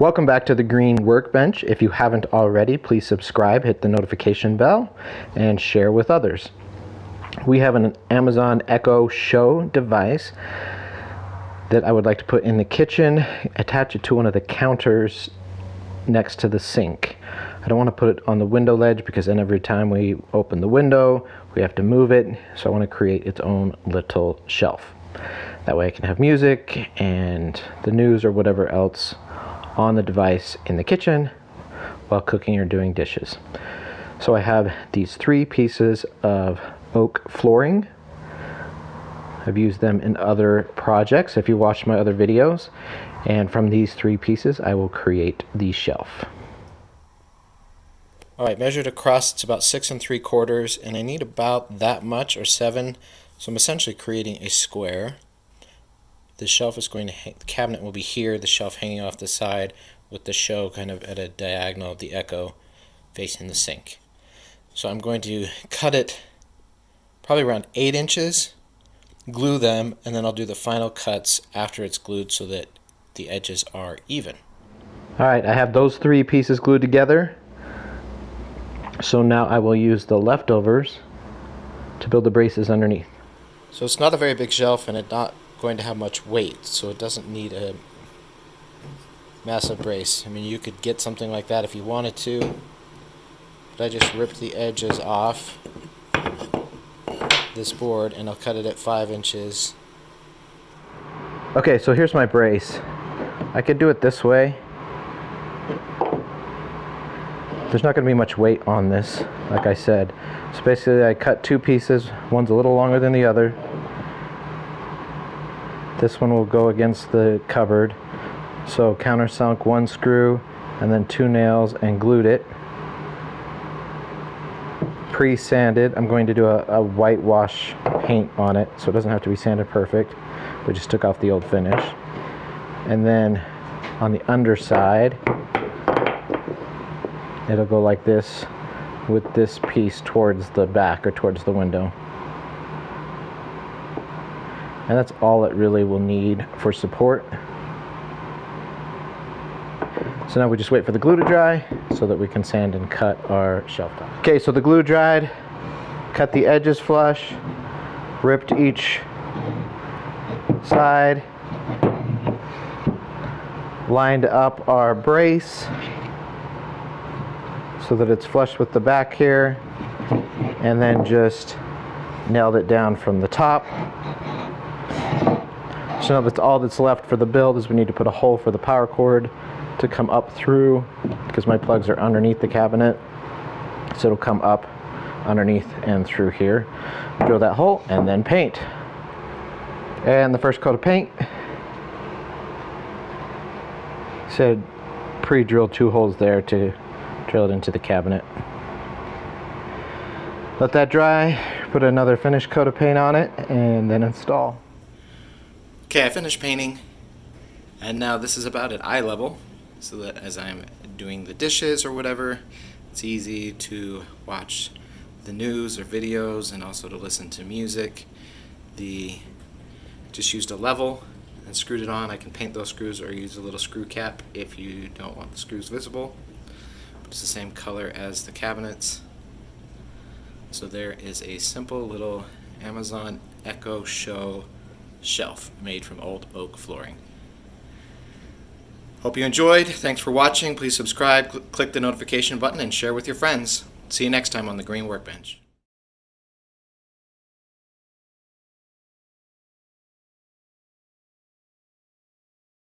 Welcome back to the Green Workbench. If you haven't already, please subscribe, hit the notification bell, and share with others. We have an Amazon Echo Show device that I would like to put in the kitchen, attach it to one of the counters next to the sink. I don't want to put it on the window ledge because then every time we open the window, we have to move it. So I want to create its own little shelf. That way I can have music and the news or whatever else on the device in the kitchen while cooking or doing dishes. So I have these 3 pieces of oak flooring. I've used them in other projects if you watched my other videos, and from these 3 pieces I will create the shelf. Alright, measured across it's about 6 3/4, and I need about that much, or 7, so I'm essentially creating a square. The shelf is going to hang, the cabinet will be here, the shelf hanging off the side with the show kind of at a diagonal of the Echo facing the sink. So I'm going to cut it probably around 8 inches, glue them, and then I'll do the final cuts after it's glued so that the edges are even. Alright, I have those 3 pieces glued together. So now I will use the leftovers to build the braces underneath. So it's not a very big shelf and it's not going to have much weight, so it doesn't need a massive brace. I mean, you could get something like that if you wanted to, but I just ripped the edges off this board and I'll cut it at 5 inches. Okay, so here's my brace. I could do it this way. There's not going to be much weight on this, like I said. So basically I cut 2 pieces, one's a little longer than the other. This one will go against the cupboard. So countersunk 1 screw and then 2 nails and glued it. Pre-sanded. I'm going to do a whitewash paint on it so it doesn't have to be sanded perfect. We just took off the old finish. And then on the underside it'll go like this with this piece towards the back or towards the window. And that's all it really will need for support. So now we just wait for the glue to dry so that we can sand and cut our shelf top. Okay, so the glue dried, cut the edges flush, ripped each side, lined up our brace so that it's flush with the back here, and then just nailed it down from the top. So now that's all that's left for the build is we need to put a hole for the power cord to come up through, because my plugs are underneath the cabinet, so it'll come up underneath and through here. Drill that hole and then paint. And the first coat of paint said pre-drill 2 holes there to drill it into the cabinet. Let that dry, put another finished coat of paint on it, and then install. Okay, I finished painting, and now this is about at eye level, so that as I'm doing the dishes or whatever, it's easy to watch the news or videos and also to listen to music. Just used a level and screwed it on. I can paint those screws or use a little screw cap if you don't want the screws visible. But it's the same color as the cabinets. So there is a simple little Amazon Echo Show shelf made from old oak flooring. Hope you enjoyed. Thanks for watching. Please subscribe, click the notification button, and share with your friends. See you next time on the Green Workbench.